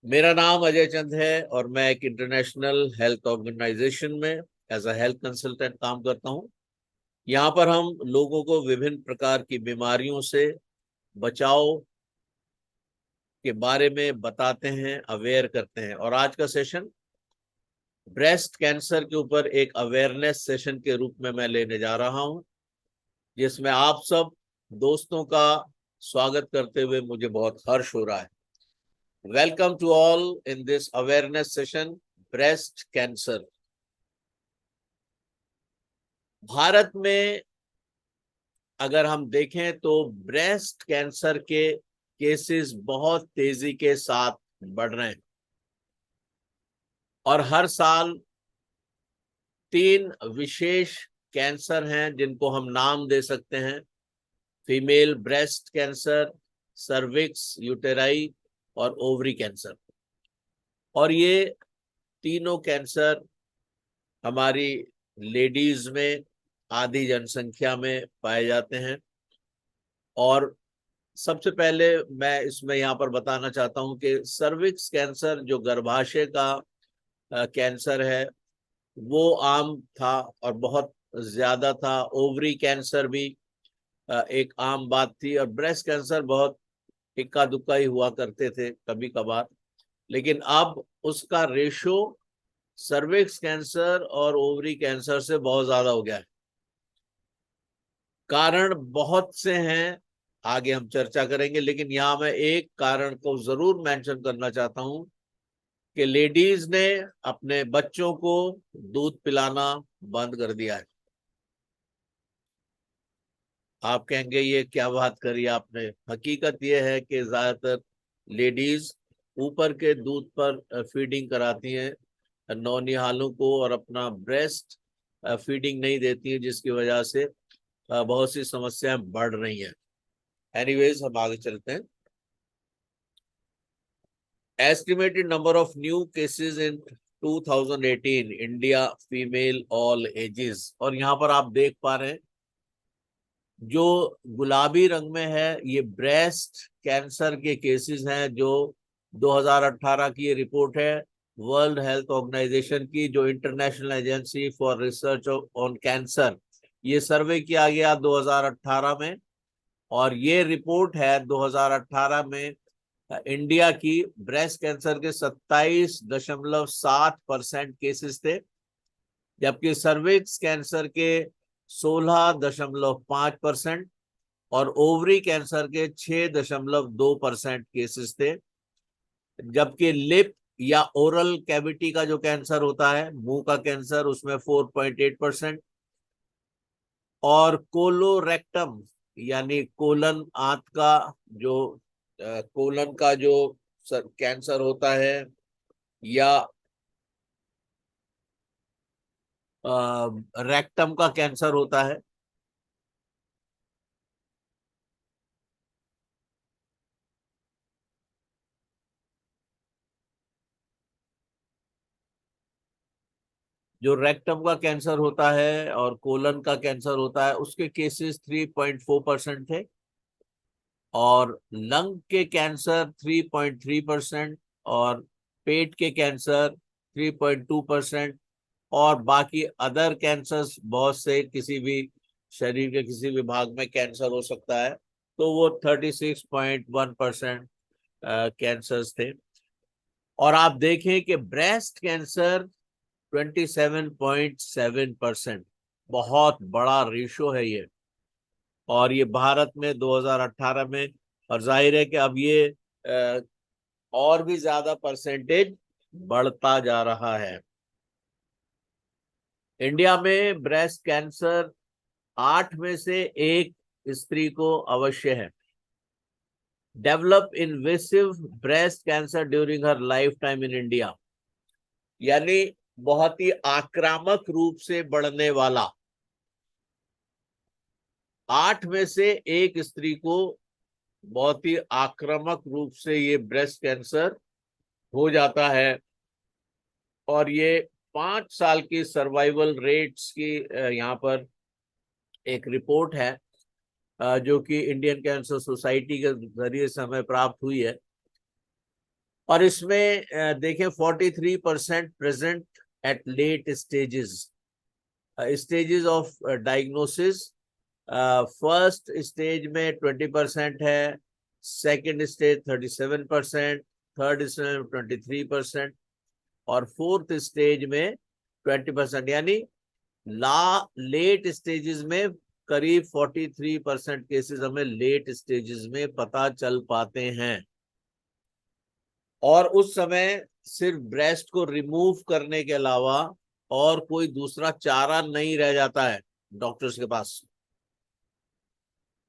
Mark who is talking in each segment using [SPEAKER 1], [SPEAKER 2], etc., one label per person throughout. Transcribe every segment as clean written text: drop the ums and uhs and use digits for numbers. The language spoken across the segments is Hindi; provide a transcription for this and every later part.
[SPEAKER 1] मेरा नाम अजय चंद है और मैं एक इंटरनेशनल हेल्थ ऑर्गेनाइजेशन में एज अ हेल्थ कंसल्टेंट काम करता हूं। यहाँ पर हम लोगों को विभिन्न प्रकार की बीमारियों से बचाव के बारे में बताते हैं, अवेयर करते हैं। और आज का सेशन ब्रेस्ट कैंसर के ऊपर एक अवेयरनेस सेशन के रूप में मैं लेने जा रहा हूं, जिसमें आप सब दोस्तों का स्वागत करते हुए मुझे बहुत हर्ष हो रहा है। Welcome to all in this awareness session, breast cancer. Bharat में अगर हम देखें तो ब्रेस्ट कैंसर के केसेस बहुत तेजी के साथ बढ़ रहे हैं और हर साल 3 विशेष कैंसर हैं जिनको हम नाम दे सकते हैं: फीमेल ब्रेस्ट कैंसर, सर्विक्स, यूटेराई और ओवरी कैंसर। और ये तीनों कैंसर हमारी लेडीज में आधी जनसंख्या में पाए जाते हैं। और सबसे पहले मैं इसमें यहाँ पर बताना चाहता हूँ कि सर्विक्स कैंसर जो गर्भाशय का कैंसर है वो आम था और बहुत ज्यादा था। ओवरी कैंसर भी एक आम बात थी और ब्रेस्ट कैंसर बहुत इक्का दुक्का ही हुआ करते थे कभी कभार। लेकिन अब उसका रेशो सर्विक्स कैंसर और ओवरी कैंसर से बहुत ज्यादा हो गया है। कारण बहुत से हैं, आगे हम चर्चा करेंगे, लेकिन यहाँ मैं एक कारण को जरूर मेंशन करना चाहता हूँ कि लेडीज ने अपने बच्चों को दूध पिलाना बंद कर दिया है। आप कहेंगे ये क्या बात करी आपने। हकीकत ये है कि ज्यादातर लेडीज ऊपर के दूध पर फीडिंग कराती हैं नौनिहालों को और अपना ब्रेस्ट फीडिंग नहीं देती है, जिसकी वजह से बहुत सी समस्याएं बढ़ रही हैं। एनीवेज, हम आगे चलते हैं। Estimated number of new cases in 2018 India, female all ages. और यहाँ पर आप देख पा रहे हैं जो गुलाबी रंग में है ये ब्रेस्ट कैंसर के केसेस हैं जो 2018 की ये रिपोर्ट है वर्ल्ड हेल्थ ऑर्गेनाइजेशन की, जो international agency for research on cancer. ये सर्वे किया गया 2018 में और ये रिपोर्ट है 2018 में इंडिया की। ब्रेस्ट कैंसर के 27.7% केसेस थे, जबकि सर्विक्स कैंसर के 16.5% और ओवरी कैंसर के 6.2% केसेस थे। जबकि लिप या ओरल कैविटी का जो कैंसर होता है, मुंह का कैंसर, उसमें 4.8% और कोलोरेक्टम यानी कोलन आंत का जो कोलन का जो कैंसर होता है या रेक्टम का कैंसर होता है, जो रेक्टम का कैंसर होता है और कोलन का कैंसर होता है उसके केसेस 3.4% थे। और लंग के कैंसर 3.3% और पेट के कैंसर 3.2% और बाकी अदर कैंसर्स बहुत से, किसी भी शरीर के किसी भी भाग में कैंसर हो सकता है, तो वो 36.1% कैंसर्स थे। और आप देखें कि ब्रेस्ट कैंसर 27.7%, बहुत बड़ा रेशो है ये। और ये भारत में 2018 में, और जाहिर है कि अब ये और भी ज्यादा परसेंटेज बढ़ता जा रहा है। इंडिया में ब्रेस्ट कैंसर 8 में से 1 स्त्री को अवश्य है। Develop invasive breast cancer during her life time in India, यानी बहुत ही आक्रामक रूप से बढ़ने वाला। 8 में से 1 स्त्री को बहुत ही आक्रामक रूप से ये ब्रेस्ट कैंसर हो जाता है। और ये 5 साल की सर्वाइवल रेट्स की यहाँ पर एक रिपोर्ट है जो कि इंडियन कैंसर सोसाइटी के जरिए से हमें प्राप्त हुई है। और इसमें देखें 43% present at late stages of diagnosis. First stage में 20% है, सेकेंड स्टेज 37%, थर्ड स्टेज में 23% और फोर्थ स्टेज में 20%। यानी लेट स्टेजेस में करीब 43% केसेस हमें लेट स्टेजेस में पता चल पाते हैं। और उस समय सिर्फ ब्रेस्ट को रिमूव करने के अलावा और कोई दूसरा चारा नहीं रह जाता है डॉक्टर्स के पास।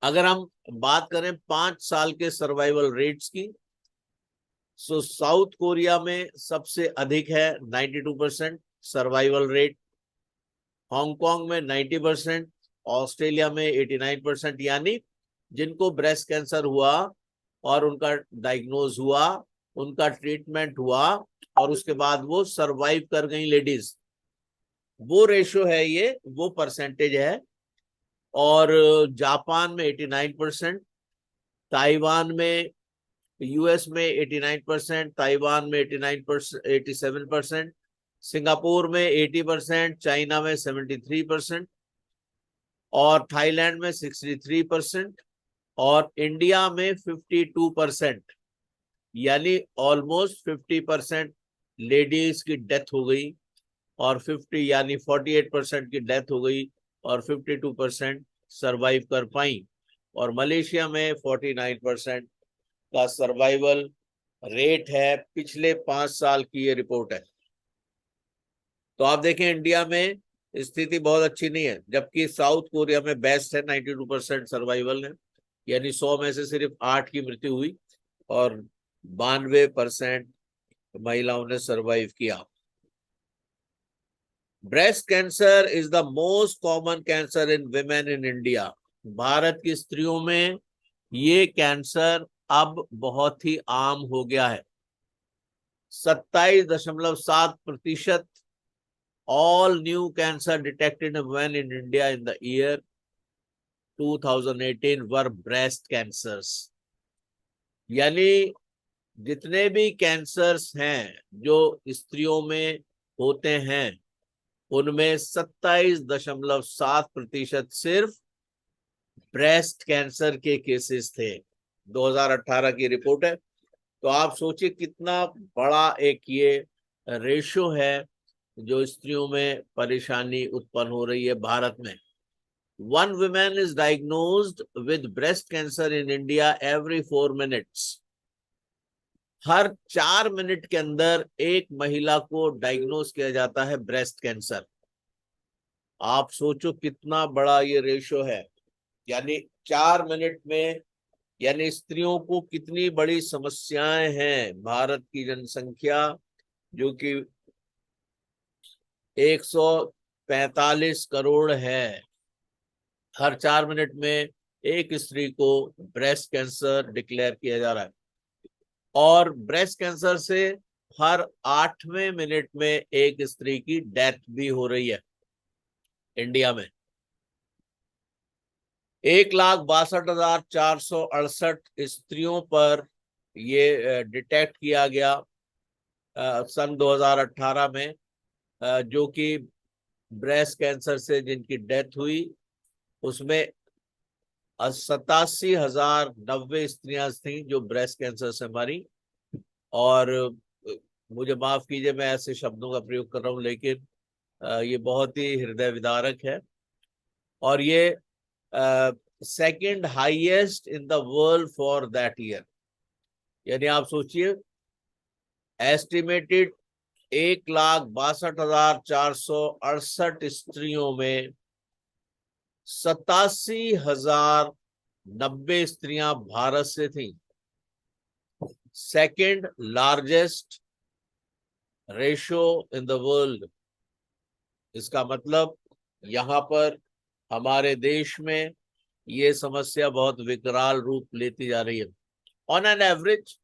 [SPEAKER 1] अगर हम बात करें 5 साल के सर्वाइवल रेट्स की, सो साउथ कोरिया में सबसे अधिक है 92% सर्वाइवल रेट, हांगकांग में 90%, ऑस्ट्रेलिया में 89%। यानी जिनको ब्रेस्ट कैंसर हुआ और उनका डायग्नोज हुआ, उनका ट्रीटमेंट हुआ और उसके बाद वो सरवाइव कर गई लेडीज, वो रेशो है, ये वो परसेंटेज है। और जापान में 89%, ताइवान में, यूएस में 89%, ताइवान में 89%, 87%, सिंगापुर में 80%, चाइना में 73% और थाईलैंड में 63% और इंडिया में 52%। यानी ऑलमोस्ट 50% लेडीज की डेथ हो गई और 50 यानी 48% की डेथ हो गई और 52% सर्वाइव कर पाई। और मलेशिया में 49% का सर्वाइवल रेट है। पिछले 5 साल की ये रिपोर्ट है। तो आप देखें इंडिया में स्थिति बहुत अच्छी नहीं है, जबकि साउथ कोरिया में बेस्ट है, 92% सर्वाइवल है। यानी 100 में से सिर्फ 8 की मृत्यु हुई और 92% महिलाओं ने सर्वाइव किया। Breast cancer is the most common cancer in women in India. Bharat की स्त्रियों में ये कैंसर अब बहुत ही आम हो गया है। 27.7% all new cancer detected in women in India in the year 2018 were breast cancers। यानी जितने भी कैंसर्स हैं जो स्त्रियों में होते हैं, उनमें 27.7% सिर्फ ब्रेस्ट कैंसर के केसेस थे। 2018 की रिपोर्ट है। तो आप सोचिए कितना बड़ा एक ये रेशो है जो स्त्रियों में परेशानी उत्पन्न हो रही है भारत में। 1 woman is diagnosed with breast cancer in India every 4 minutes। Her 4 minute के अंदर एक महिला को डायग्नोज किया जाता है ब्रेस्ट कैंसर। आप सोचो कितना बड़ा ये रेशो है। यानी 4 मिनट में, यानी स्त्रियों को कितनी बड़ी समस्याएं हैं। भारत की जनसंख्या जो कि 145 करोड़ है, हर 4 मिनट में एक स्त्री को ब्रेस्ट कैंसर डिक्लेयर किया जा रहा है। और ब्रेस्ट कैंसर से हर 8वें मिनट में एक स्त्री की डेथ भी हो रही है इंडिया में। 1,62,468 स्त्रियों पर ये डिटेक्ट किया गया सन 2018 में, जो कि ब्रेस्ट कैंसर से जिनकी डेथ हुई, उसमें 87,090 स्त्रियां थी जो ब्रेस्ट कैंसर से मरी। और मुझे माफ कीजिए मैं ऐसे शब्दों का प्रयोग कर रहा हूं, लेकिन ये बहुत ही हृदय विदारक है। और ये second highest in the world for that year. यानी आप सोचिए, एस्टिमेटेड 1,62,468 स्त्रियों में 87,090 स्त्रियां भारत से थीं। Second largest ratio in the world. इसका मतलब यहाँ पर हमारे देश में ये समस्या बहुत विकराल रूप लेती जा रही है। On an average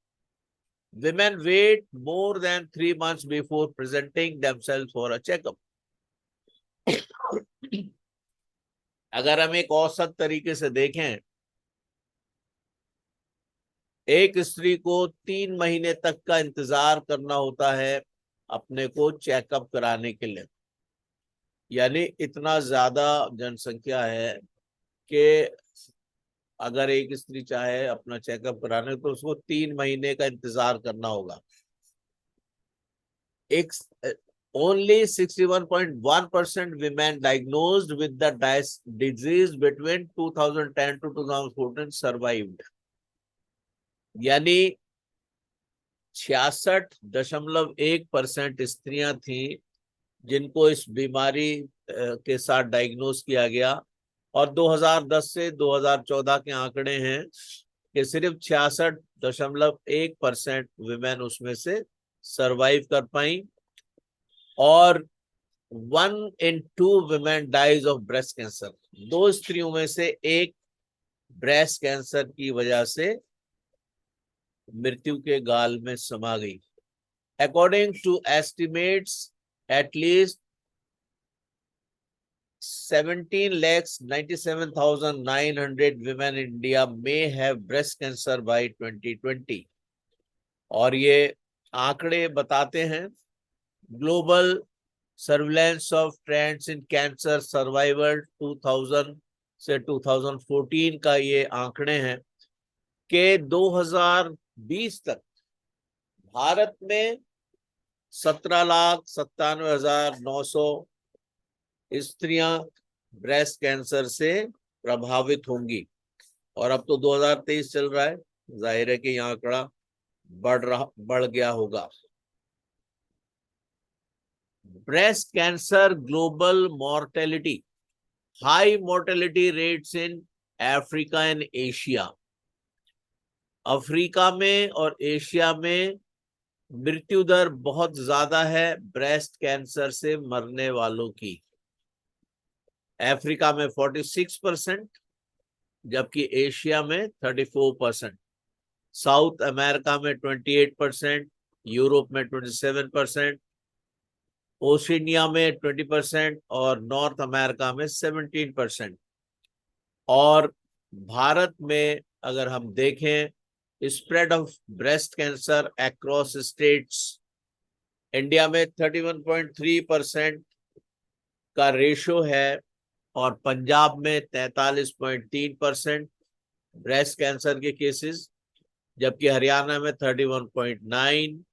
[SPEAKER 1] women wait more than 3 months before presenting themselves for a checkup। अगर हम एक औसत तरीके से देखें एक स्त्री को 3 महीने तक का इंतजार करना होता है अपने को चेकअप कराने के लिए। यानी इतना ज्यादा जनसंख्या है कि अगर एक स्त्री चाहे अपना चेकअप कराने तो उसको 3 महीने का इंतजार करना होगा। एक only 61.1% women diagnosed with the disease between 2010 to 2014 survived। यानी 66.1% स्त्रियां थी जिनको इस बीमारी के साथ डायग्नोज किया गया। और 2010 से 2014 के आंकड़े हैं कि सिर्फ 66.1% विमेन उसमें से सरवाइव कर पाई। और 1 in 2 women dies of breast cancer। 2 स्त्रियों में से एक ब्रेस्ट कैंसर की वजह से मृत्यु के गाल में समा गई। According to estimates at least 17,97,900 women in India may have breast cancer by 2020। और ये आंकड़े बताते हैं global surveillance of trends in cancer survival 2000 से 2014 का ये आंकड़े हैं कि 2020 तक भारत में 17,97,900 स्त्रियां ब्रेस्ट कैंसर से प्रभावित होंगी। और अब तो 2023 चल रहा है, जाहिर है कि यह आंकड़ा बढ़ गया होगा। Breast cancer global mortality, high mortality rates in Africa and Asia. Africa में और एशिया में मृत्यु दर बहुत ज्यादा है ब्रेस्ट कैंसर से मरने वालों की। अफ्रीका में 46%, जबकि एशिया में 34%, साउथ अमेरिका में 28%, यूरोप में 27%, ओशिनिया में 20% और नॉर्थ अमेरिका में 17%। और भारत में अगर हम देखें spread of breast cancer across states, India में 31.3% का रेशो है और पंजाब में 43.3% ब्रेस्ट कैंसर के केसेस, जबकि हरियाणा में 31.9,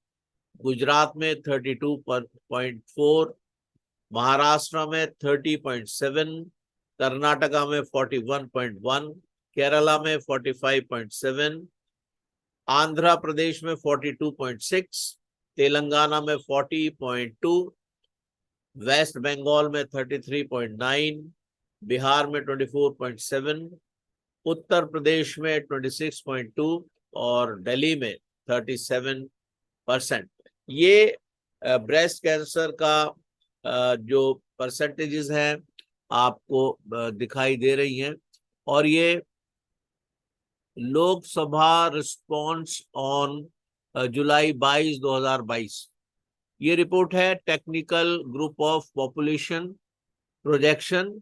[SPEAKER 1] गुजरात में 32.4, महाराष्ट्र में 30.7, कर्नाटका में 41.1, केरला में 45.7, आंध्र प्रदेश में 42.6, तेलंगाना में 40.2, वेस्ट बंगाल में 33.9, बिहार में 24.7, उत्तर प्रदेश में 26.2 और दिल्ली में 37%। ये ब्रेस्ट कैंसर का जो परसेंटेजेस हैं आपको दिखाई दे रही हैं। और ये लोकसभा रिस्पॉन्स ऑन जुलाई 22, 2022 ये रिपोर्ट है technical group of population projection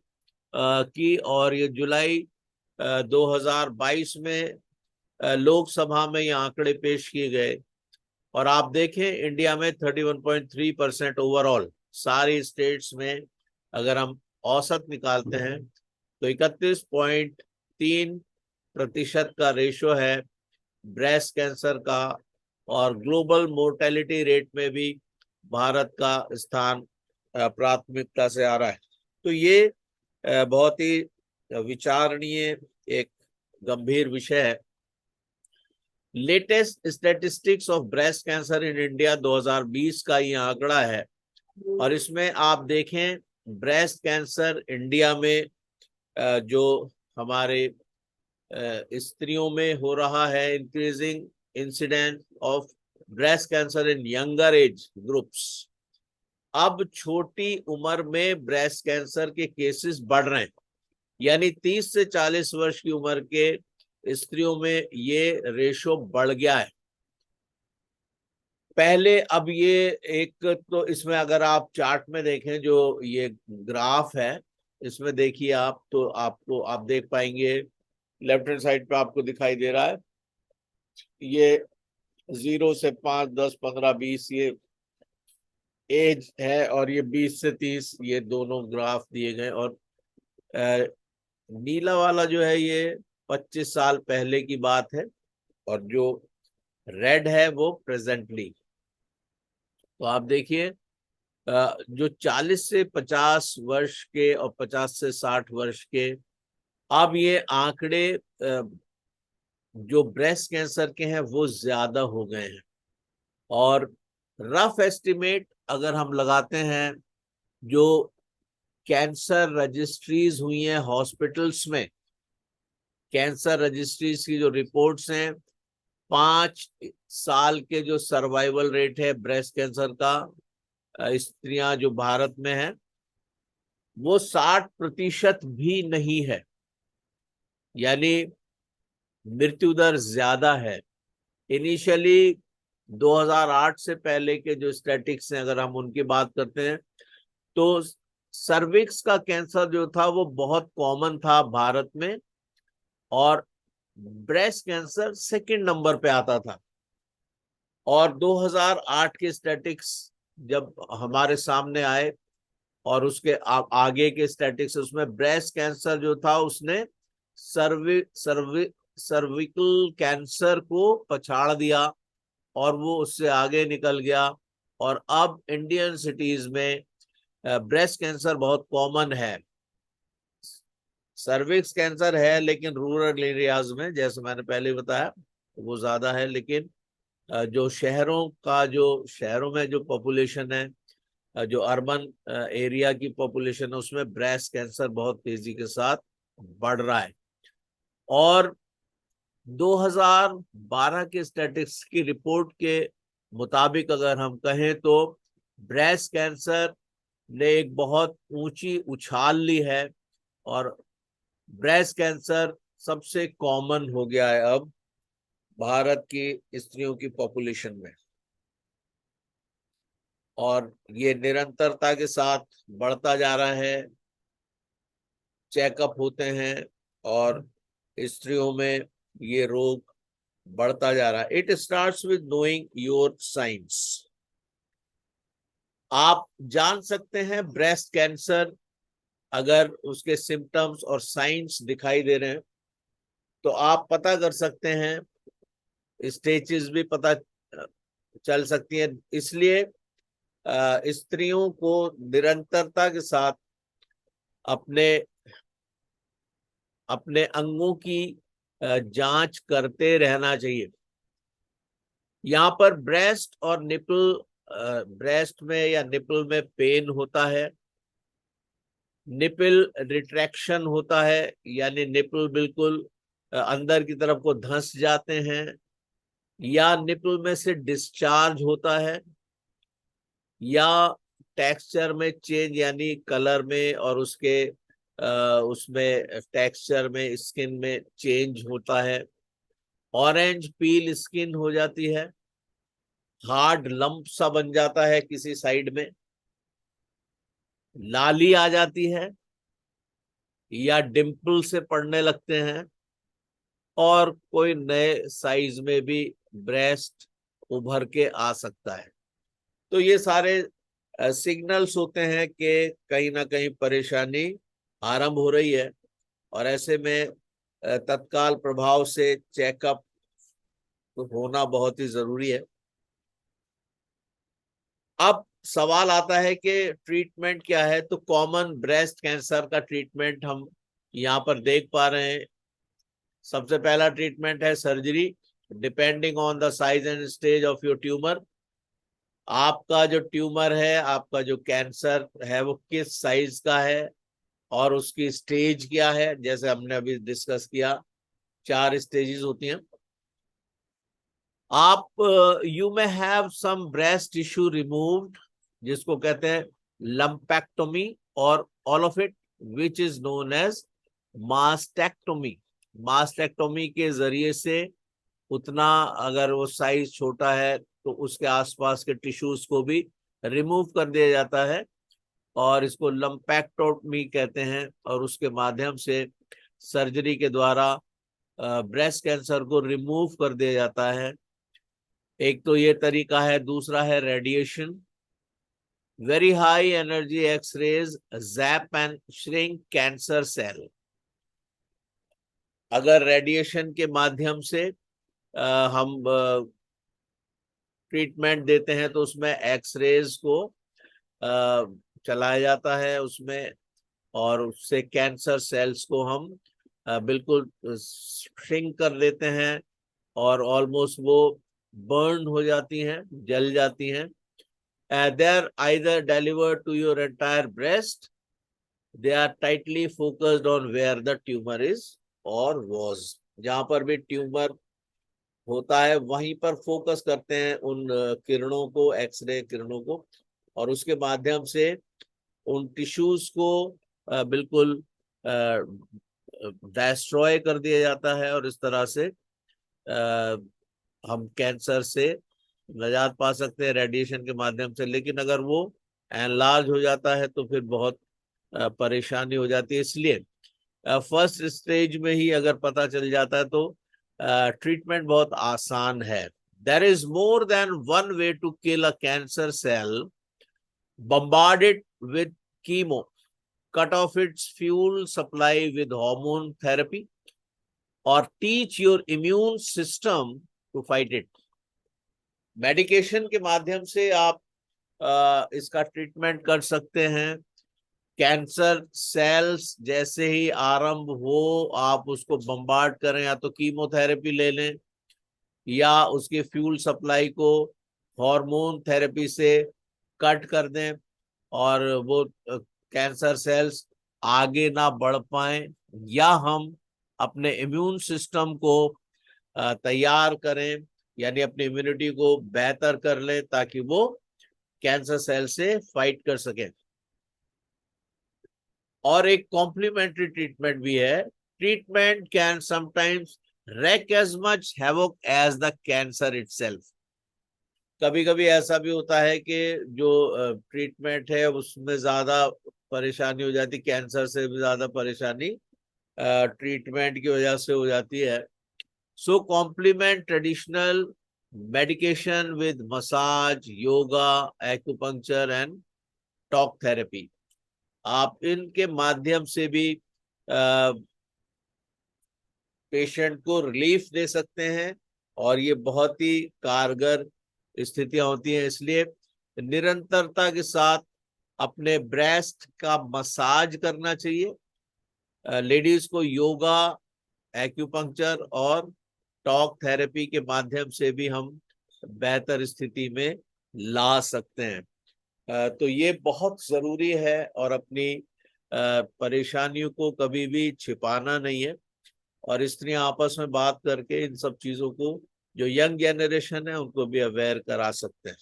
[SPEAKER 1] की। और ये जुलाई 2022 में लोकसभा में ये आंकड़े पेश किए गए। और आप देखें इंडिया में 31.3% ओवरऑल सारी स्टेट्स में अगर हम औसत निकालते हैं तो 31.3% का रेशो है ब्रेस्ट कैंसर का। और ग्लोबल मोर्टेलिटी रेट में भी भारत का स्थान प्राथमिकता से आ रहा है। तो ये बहुत ही विचारणीय एक गंभीर विषय है। Latest statistics of breast cancer in India 2020 का ये आंकड़ा है। और इसमें आप देखें ब्रेस्ट कैंसर इंडिया में जो हमारे स्त्रियों में हो रहा है, increasing incidence of breast cancer in younger age groups. अब छोटी उम्र में ब्रेस्ट कैंसर के केसेस बढ़ रहे हैं, यानी 30 से 40 वर्ष की उम्र के स्त्रियों में ये रेशो बढ़ गया है पहले। अब ये एक तो इसमें अगर आप चार्ट में देखें जो ये ग्राफ है, इसमें देखिए आप तो आप देख पाएंगे लेफ्ट हैंड साइड पे आपको दिखाई दे रहा है ये 0 से 5, 10, 15, 20 ये एज है, और ये 20 से 30 ये दोनों ग्राफ दिए गए। और नीला वाला जो है ये 25 साल पहले की बात है, और जो रेड है वो प्रेजेंटली। तो आप देखिए जो 40 से 50 वर्ष के और 50 से 60 वर्ष के, अब ये आंकड़े जो ब्रेस्ट कैंसर के हैं वो ज्यादा हो गए हैं। और रफ एस्टिमेट अगर हम लगाते हैं, जो कैंसर रजिस्ट्रीज हुई हैं हॉस्पिटल्स में, कैंसर रजिस्ट्रीज की जो रिपोर्ट्स हैं, 5 साल के जो सर्वाइवल रेट है ब्रेस्ट कैंसर का, स्त्रियां जो भारत में है, वो 60% भी नहीं है, यानी मृत्यु दर ज्यादा है। इनिशियली 2008 से पहले के जो स्टैटिक्स हैं, अगर हम उनकी बात करते हैं, तो सर्विक्स का कैंसर जो था वो बहुत कॉमन था भारत में, और ब्रेस्ट कैंसर सेकंड नंबर पे आता था। और 2008 के स्टैटिक्स जब हमारे सामने आए, और उसके आगे के स्टैटिक्स, उसमें ब्रेस्ट कैंसर जो था उसने सर्विकल कैंसर को पछाड़ दिया, और वो उससे आगे निकल गया। और अब इंडियन सिटीज में ब्रेस्ट कैंसर बहुत कॉमन है। सर्विक्स कैंसर है लेकिन रूरल एरियाज में, जैसे मैंने पहले बताया, वो ज्यादा है। लेकिन जो शहरों में जो पॉपुलेशन है, जो अर्बन एरिया की पॉपुलेशन है, उसमें ब्रेस्ट कैंसर बहुत तेजी के साथ बढ़ रहा है। और 2012 के स्टैटिस्टिक्स की रिपोर्ट के मुताबिक अगर हम कहें, तो ब्रेस्ट कैंसर ने एक बहुत ऊंची उछाल ली है, और ब्रेस्ट कैंसर सबसे कॉमन हो गया है अब भारत की स्त्रियों की पॉपुलेशन में। और ये निरंतरता के साथ बढ़ता जा रहा है। चेकअप होते हैं, और स्त्रियों में ये रोग बढ़ता जा रहा है। It starts with knowing your science. आप जान सकते हैं ब्रेस्ट कैंसर, अगर उसके सिम्टम्स और साइंस दिखाई दे रहे हैं तो आप पता कर सकते हैं, स्टेजेस भी पता चल सकती है। इसलिए स्त्रियों को निरंतरता के साथ अपने अपने अंगों की जांच करते रहना चाहिए। यहाँ पर ब्रेस्ट और निपल, ब्रेस्ट में या निपल में पेन होता है, निपल रिट्रैक्शन होता है, यानी निपल बिल्कुल अंदर की तरफ को धंस जाते हैं, या निपल में से डिस्चार्ज होता है, या टेक्सचर में चेंज, यानी कलर में और उसमें टेक्सचर में, स्किन में चेंज होता है। ऑरेंज पील स्किन हो जाती है, हार्ड लंप सा बन जाता है किसी साइड में, लाली आ जाती है, या डिम्पल से पड़ने लगते हैं, और कोई नए साइज में भी ब्रेस्ट उभर के आ सकता है। तो ये सारे सिग्नल्स होते हैं कि कहीं ना कहीं परेशानी आरंभ हो रही है, और ऐसे में तत्काल प्रभाव से चेकअप होना बहुत ही जरूरी है। अब सवाल आता है कि ट्रीटमेंट क्या है। तो कॉमन ब्रेस्ट कैंसर का ट्रीटमेंट हम यहाँ पर देख पा रहे हैं। सबसे पहला ट्रीटमेंट है surgery, depending on the size and stage of your tumour. आपका जो ट्यूमर है, आपका जो कैंसर है, वो किस साइज का है और उसकी स्टेज क्या है, जैसे हमने अभी डिस्कस किया, 4 स्टेजेस होती हैं। आप you may have some breast tissue removed, जिसको कहते हैं लंपेक्टोमी, और all of it which is known as mastectomy. Mastectomy के जरिए से उतना, अगर वो साइज छोटा है तो उसके आसपास के टिश्यूज को भी रिमूव कर दिया जाता है, और इसको लंपेक्टोमी कहते हैं। और उसके माध्यम से सर्जरी के द्वारा ब्रेस्ट कैंसर को रिमूव कर दिया जाता है। एक तो ये तरीका है, दूसरा है radiation. Very high energy x-rays zap and shrink cancer cell. अगर रेडिएशन के माध्यम से हम ट्रीटमेंट देते हैं तो उसमें एक्सरेज को चलाया जाता है उसमें, और उससे कैंसर सेल्स को हम बिल्कुल श्रिंक कर देते हैं और ऑलमोस्ट वो बर्न हो जाती हैं, जल जाती हैं। they are either delivered to your entire breast. They are tightly focused on where the tumor is or was. जहां पर भी ट्यूमर होता है वहीं पर फोकस करते हैं उन किरणों को, एक्सरे किरणों को, और उसके माध्यम से उन टिश्यूज को बिल्कुल डिस्ट्रॉय कर दिया जाता है, और इस तरह से हम कैंसर से निजात पा सकते हैं रेडिएशन के माध्यम से। लेकिन अगर वो एनलार्ज हो जाता है तो फिर बहुत परेशानी हो जाती है। इसलिए फर्स्ट स्टेज में ही अगर पता चल जाता है तो ट्रीटमेंट बहुत आसान है। There is more than one way to kill a cancer cell. bombard it with chemo, cut off its fuel supply with hormone therapy, or teach your immune system to fight it. Medication के माध्यम से आप इसका ट्रीटमेंट कर सकते हैं। कैंसर सेल्स जैसे ही आरंभ हो आप उसको बम्बार्ड करें, या तो कीमोथेरेपी ले लें या उसके फ्यूल सप्लाई को हार्मोन थेरेपी से कट कर दें, और वो कैंसर सेल्स आगे ना बढ़ पाए, या हम अपने इम्यून सिस्टम को तैयार करें, यानी अपनी इम्यूनिटी को बेहतर कर लें ताकि वो कैंसर सेल से फाइट कर सके। और एक कॉम्प्लीमेंट्री ट्रीटमेंट भी है। Treatment can sometimes wreak as much havoc as the cancer itself. कभी कभी ऐसा भी होता है कि जो ट्रीटमेंट है उसमें ज्यादा परेशानी हो जाती, कैंसर से भी ज्यादा परेशानी ट्रीटमेंट की वजह से हो जाती है। So complement traditional medication with massage, yoga, acupuncture and talk therapy. आप इनके माध्यम से भी पेशेंट को रिलीफ दे सकते हैं, और ये बहुत ही कारगर स्थितियां होती हैं। इसलिए निरंतरता के साथ अपने ब्रेस्ट का मसाज करना चाहिए। लेडीज को योगा, एक्यूपंक्चर और टॉक थेरेपी के माध्यम से भी हम बेहतर स्थिति में ला सकते हैं। तो ये बहुत जरूरी है, और अपनी परेशानियों को कभी भी छिपाना नहीं है, और स्त्रियां आपस में बात करके इन सब चीजों को जो यंग जनरेशन है उनको भी अवेयर करा सकते हैं।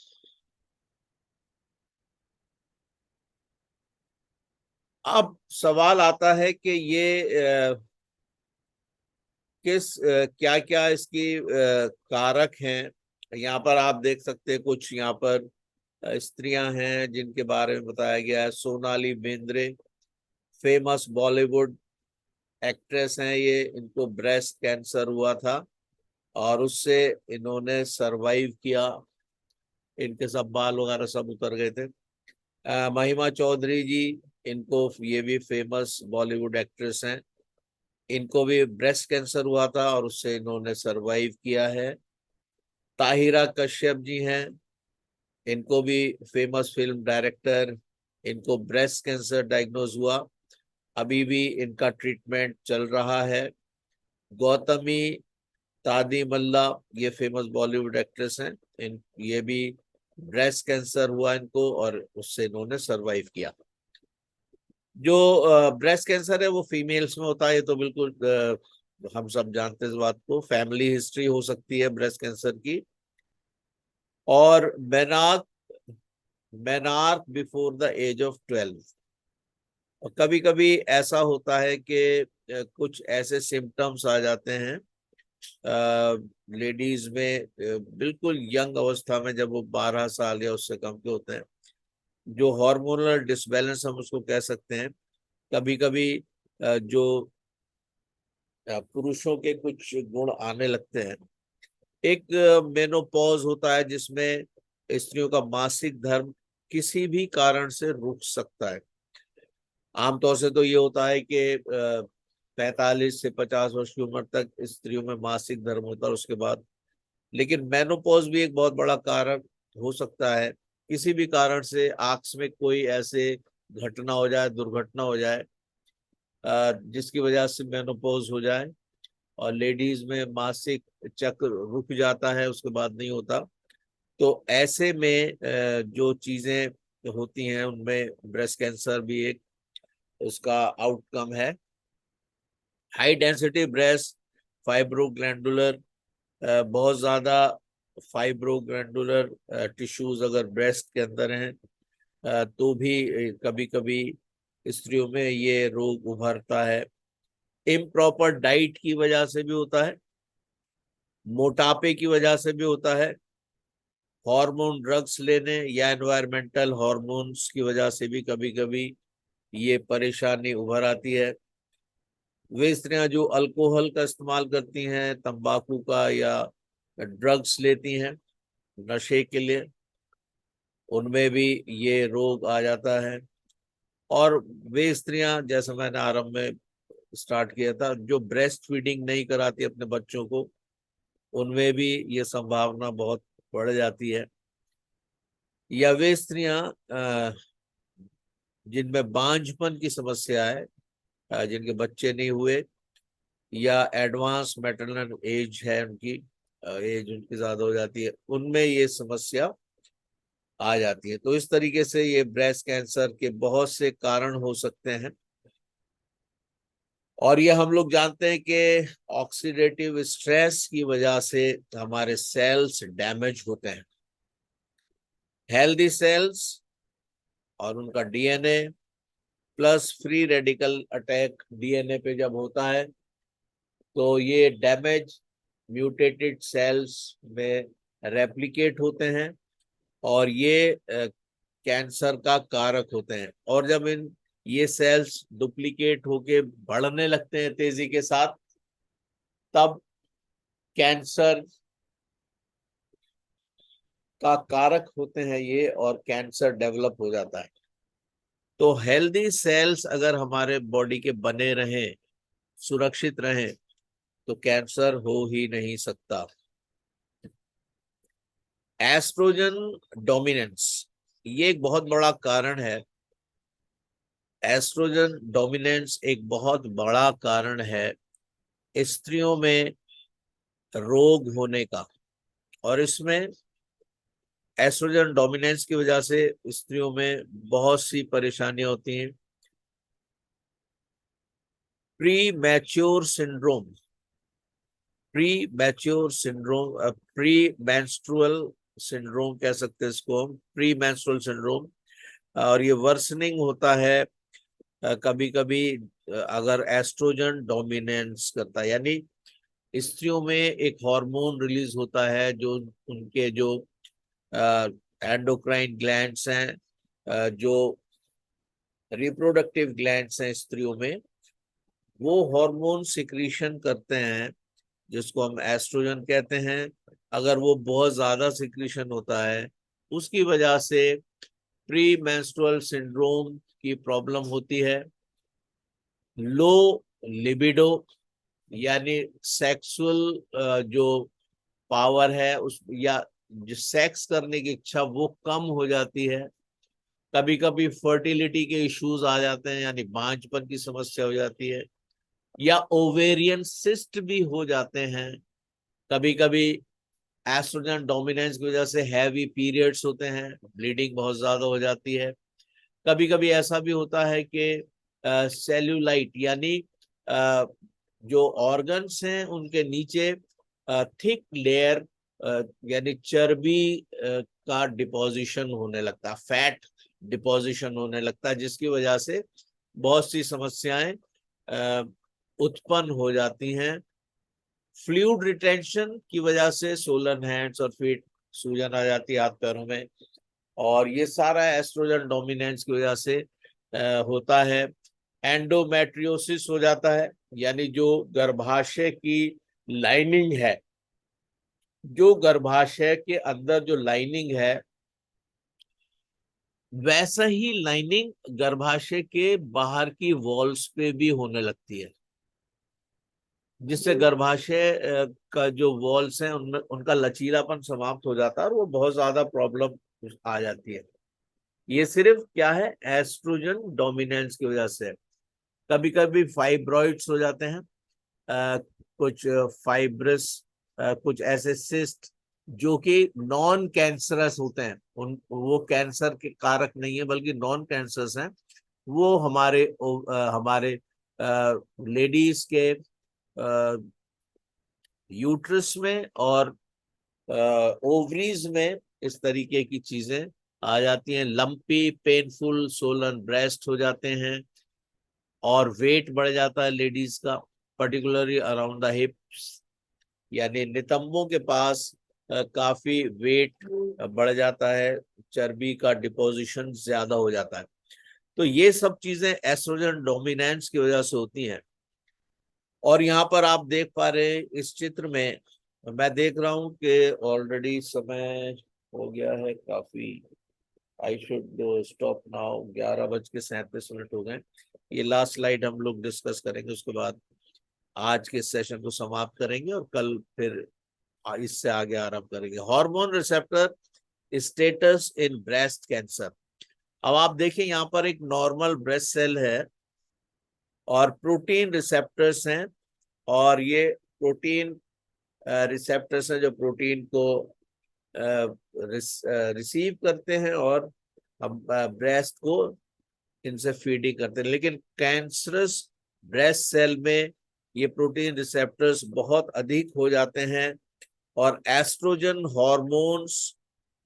[SPEAKER 1] अब सवाल आता है कि ये क्या क्या इसकी कारक हैं। यहाँ पर आप देख सकते हैं कुछ यहाँ पर स्त्रियां हैं जिनके बारे में बताया गया है। सोनाली बेंद्रे, फेमस बॉलीवुड एक्ट्रेस हैं ये, इनको ब्रेस्ट कैंसर हुआ था और उससे इन्होंने सरवाइव किया, इनके सब बाल वगैरह सब उतर गए थे। महिमा चौधरी जी, इनको, ये भी फेमस बॉलीवुड एक्ट्रेस हैं, इनको भी ब्रेस्ट कैंसर हुआ था और उससे इन्होंने सरवाइव किया है। ताहिरा कश्यप जी हैं, इनको भी फेमस फिल्म डायरेक्टर, इनको ब्रेस्ट कैंसर डायग्नोज हुआ, अभी भी इनका ट्रीटमेंट चल रहा है। गौतमी तादी मल्ला, ये फेमस बॉलीवुड एक्ट्रेस हैं, ये भी ब्रेस्ट कैंसर हुआ इनको और उससे इन्होंने सरवाइव किया। जो ब्रेस्ट कैंसर है वो फीमेल्स में होता है, ये तो बिल्कुल हम सब जानते हैं इस बात को। फैमिली हिस्ट्री हो सकती है ब्रेस्ट कैंसर की, और menarche before the age of 12। और कभी कभी ऐसा होता है कि कुछ ऐसे सिम्टम्स आ जाते हैं लेडीज में बिल्कुल यंग अवस्था में, जब वो 12 साल या उससे कम के होते हैं, जो हार्मोनल डिसबैलेंस हम उसको कह सकते हैं। कभी कभी जो पुरुषों के कुछ गुण आने लगते हैं। एक मेनोपॉज होता है जिसमें स्त्रियों का मासिक धर्म किसी भी कारण से रुक सकता है। आमतौर से तो ये होता है कि 45 से 50 वर्ष की उम्र तक स्त्रियों में मासिक धर्म होता है, उसके बाद। लेकिन मेनोपॉज भी एक बहुत बड़ा कारण हो सकता है। किसी भी कारण से आंख में कोई ऐसे घटना हो जाए, दुर्घटना हो जाए, जिसकी वजह से मेनोपॉज हो जाए और लेडीज में मासिक चक्र रुक जाता है, उसके बाद नहीं होता। तो ऐसे में जो चीजें होती हैं उनमें ब्रेस्ट कैंसर भी एक उसका आउटकम है। हाई डेंसिटी ब्रेस्ट फाइब्रोग्लैंडुलर, बहुत ज्यादा फाइब्रोग्लैंडुलर टिश्यूज अगर ब्रेस्ट के अंदर हैं, तो भी कभी कभी स्त्रियों में ये रोग उभरता है। इम्प्रॉपर डाइट की वजह से भी होता है, मोटापे की वजह से भी होता है, हार्मोन ड्रग्स लेने या एनवायरमेंटल हार्मोन्स की वजह से भी कभी कभी ये परेशानी उभर आती है। वे स्त्रियां जो अल्कोहल का इस्तेमाल करती हैं, तंबाकू का या ड्रग्स लेती हैं नशे के लिए, उनमें भी ये रोग आ जाता है। और वे स्त्रियां, जैसा मैंने आरंभ में स्टार्ट किया था, जो ब्रेस्ट फीडिंग नहीं कराती अपने बच्चों को, उनमें भी ये संभावना बहुत बढ़ जाती है। या वे स्त्रियां जिनमें बांझपन की समस्या है, जिनके बच्चे नहीं हुए, या एडवांस मैटरनल एज है उनकी, एज उनकी ज्यादा हो जाती है, उनमें ये समस्या आ जाती है। तो इस तरीके से ये ब्रेस्ट कैंसर के बहुत से कारण हो सकते हैं। और ये हम लोग जानते हैं कि ऑक्सीडेटिव स्ट्रेस की वजह से हमारे सेल्स डैमेज होते हैं। हेल्दी सेल्स और उनका DNA plus free radical attack DNA पे जब होता है, तो ये डैमेज म्यूटेटेड सेल्स में रेप्लिकेट होते हैं और ये कैंसर का कारक होते हैं। और जब ये सेल्स डुप्लीकेट होके बढ़ने लगते हैं तेजी के साथ, तब कैंसर का कारक होते हैं ये, और कैंसर डेवलप हो जाता है। तो हेल्दी सेल्स अगर हमारे बॉडी के बने रहें, सुरक्षित रहें, तो कैंसर हो ही नहीं सकता। एस्ट्रोजन डोमिनेंस ये एक बहुत बड़ा कारण है। एस्ट्रोजन डोमिनेंस एक बहुत बड़ा कारण है स्त्रियों में रोग होने का। और इसमें एस्ट्रोजन डोमिनेंस की वजह से स्त्रियों में बहुत सी परेशानियां होती हैं। Pre mature syndrome, pre menstrual syndrome कह सकते हैं इसको हम, प्री मेंस्ट्रुअल सिंड्रोम। और ये वर्सनिंग होता है कभी कभी अगर एस्ट्रोजन डोमिनेंस करता है, यानी स्त्रियों में एक हार्मोन रिलीज होता है जो उनके जो एंडोक्राइन ग्लैंड्स हैं, जो रिप्रोडक्टिव ग्लैंड्स हैं स्त्रियों में, वो हार्मोन सिक्रीशन करते हैं जिसको हम एस्ट्रोजन कहते हैं। अगर वो बहुत ज्यादा सिक्रीशन होता है, उसकी वजह से प्री मेंस्ट्रुअल सिंड्रोम की प्रॉब्लम होती है। लो लिबिडो, यानी सेक्सुअल जो पावर है उस, या जो सेक्स करने की इच्छा, वो कम हो जाती है। कभी कभी फर्टिलिटी के इश्यूज आ जाते हैं, यानी बांझपन की समस्या हो जाती है, या ओवेरियन सिस्ट भी हो जाते हैं। कभी कभी एस्ट्रोजन डोमिनेंस की वजह से हैवी पीरियड्स होते हैं, ब्लीडिंग बहुत ज्यादा हो जाती है। कभी कभी ऐसा भी होता है कि सेल्यूलाइट, यानी जो ऑर्गन्स हैं उनके नीचे थिक लेयर, यानी चर्बी का डिपोजिशन होने लगता है, फैट डिपोजिशन होने लगता है, जिसकी वजह से बहुत सी समस्याएं उत्पन्न हो जाती हैं। फ्लूइड रिटेंशन की वजह से सोलन हैंड्स और फीट, सूजन आ जाती है हाथ पैरों में, और ये सारा एस्ट्रोजन डोमिनेंस की वजह से होता है। एंडोमेट्रियोसिस हो जाता है, यानी जो गर्भाशय की लाइनिंग है, जो गर्भाशय के अंदर जो लाइनिंग है, वैसा ही लाइनिंग गर्भाशय के बाहर की वॉल्स पे भी होने लगती है, जिससे गर्भाशय का जो वॉल्स हैं उनमें उनका लचीलापन समाप्त हो जाता है और वो बहुत ज्यादा प्रॉब्लम आ जाती है। ये सिर्फ क्या है, एस्ट्रोजन डोमिनेंस की वजह से। कभी कभी फाइब्रॉइड्स हो जाते हैं, कुछ फाइब्रस, कुछ ऐसे सिस्ट जो कि नॉन कैंसरस होते हैं, उन वो कैंसर के कारक नहीं है बल्कि नॉन कैंसरस हैं। वो हमारे लेडीज के यूट्रस में और ओवरीज में इस तरीके की चीजें आ जाती हैं। लंपी पेनफुल सोलन ब्रेस्ट हो जाते हैं और वेट बढ़ जाता है लेडीज का, पर्टिकुलरली अराउंड द हिप्स, यानी नितंबों के पास काफी वेट बढ़ जाता है, चर्बी का डिपोजिशन ज्यादा हो जाता है। तो ये सब चीजें एस्ट्रोजन डोमिनेंस की वजह से होती हैं। और यहाँ पर आप देख पा रहे हैं इस चित्र में, मैं देख रहा हूँ कि ऑलरेडी समय हो गया है काफी। आई शुड स्टॉप नाउ, 11:37 हो गए। ये लास्ट स्लाइड हम लोग डिस्कस करेंगे, उसके बाद आज के सेशन को समाप्त करेंगे और कल फिर इससे आगे आरंभ करेंगे। Hormone receptor status in breast cancer. अब आप देखें यहाँ पर एक नॉर्मल ब्रेस्ट सेल है और प्रोटीन रिसेप्टर्स हैं, और ये प्रोटीन रिसेप्टर्स हैं जो प्रोटीन को रिसीव करते हैं और हम ब्रेस्ट को इनसे फीडिंग करते हैं। लेकिन कैंसरस ब्रेस्ट सेल में ये प्रोटीन रिसेप्टर्स बहुत अधिक हो जाते हैं और एस्ट्रोजन हार्मोन्स,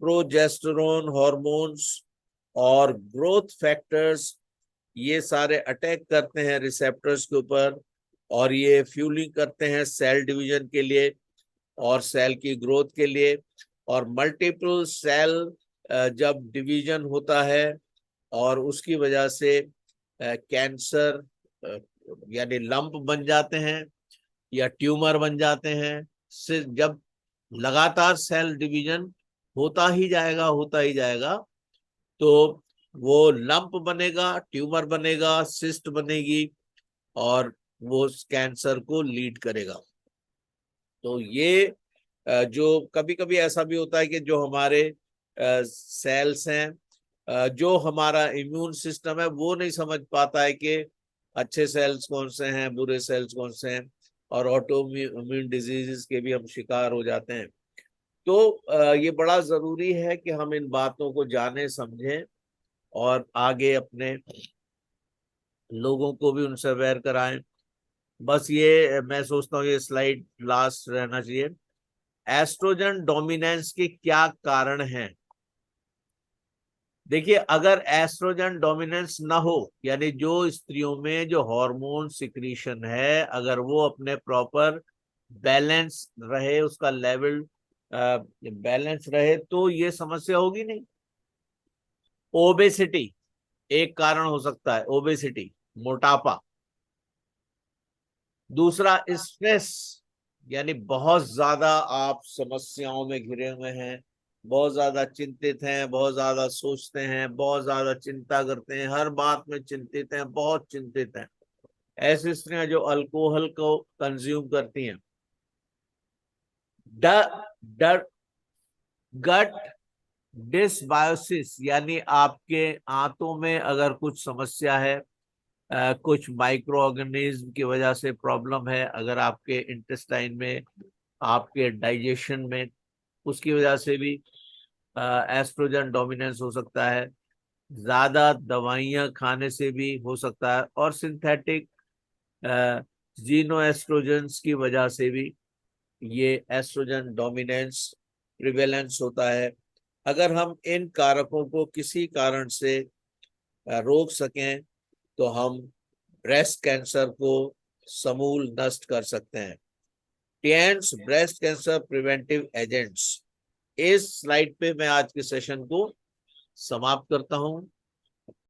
[SPEAKER 1] प्रोजेस्टेरोन हार्मोन्स और ग्रोथ फैक्टर्स, ये सारे अटैक करते हैं रिसेप्टर्स के ऊपर और ये फ्यूलिंग करते हैं सेल डिवीजन के लिए और सेल की ग्रोथ के लिए। और मल्टीपल सेल जब डिवीजन होता है और उसकी वजह से कैंसर यानी लंप बन जाते हैं या ट्यूमर बन जाते हैं, से जब लगातार सेल डिवीजन होता ही जाएगा तो वो लंप बनेगा, ट्यूमर बनेगा, सिस्ट बनेगी और वो कैंसर को लीड करेगा। तो ये जो कभी कभी ऐसा भी होता है कि जो हमारे सेल्स हैं, जो हमारा इम्यून सिस्टम है वो नहीं समझ पाता है कि अच्छे सेल्स कौन से हैं, बुरे सेल्स कौन से हैं, और ऑटो इम्यून डिजीजेस के भी हम शिकार हो जाते हैं। तो ये बड़ा जरूरी है कि हम इन बातों को जाने समझें और आगे अपने लोगों को भी उनसे अवेयर कराएं। बस ये मैं सोचता हूँ ये स्लाइड लास्ट रहना चाहिए। एस्ट्रोजन डोमिनेंस के क्या कारण हैं? देखिए, अगर एस्ट्रोजन डोमिनेंस ना हो, यानी जो स्त्रियों में जो हार्मोन सिक्रीशन है अगर वो अपने प्रॉपर बैलेंस रहे, उसका लेवल बैलेंस रहे, तो ये समस्या होगी नहीं। ओबेसिटी एक कारण हो सकता है, ओबेसिटी, मोटापा। दूसरा स्ट्रेस, यानी बहुत ज्यादा आप समस्याओं में घिरे हुए हैं, बहुत ज्यादा चिंतित हैं, बहुत ज्यादा सोचते हैं, बहुत ज्यादा चिंता करते हैं, हर बात में चिंतित हैं, बहुत चिंतित हैं। ऐसी स्त्रियां जो अल्कोहल को कंज्यूम करती हैं। डर गट डिसबायोसिस, यानी आपके आंतों में अगर कुछ समस्या है, कुछ माइक्रो ऑर्गेनिज्म की वजह से प्रॉब्लम है, अगर आपके इंटेस्टाइन में, आपके डाइजेशन में, उसकी वजह से भी एस्ट्रोजन डोमिनेंस हो सकता है। ज्यादा दवाइयां खाने से भी हो सकता है और सिंथेटिक जीनो एस्ट्रोजेंस की वजह से भी ये एस्ट्रोजन डोमिनेंस प्रिवेलेंस होता है। अगर हम इन कारकों को किसी कारण से रोक सकें तो हम ब्रेस्ट कैंसर को समूल नष्ट कर सकते हैं। टिएंस ब्रेस्ट कैंसर प्रिवेंटिव एजेंट्स। इस स्लाइड पे मैं आज के सेशन को समाप्त करता हूं।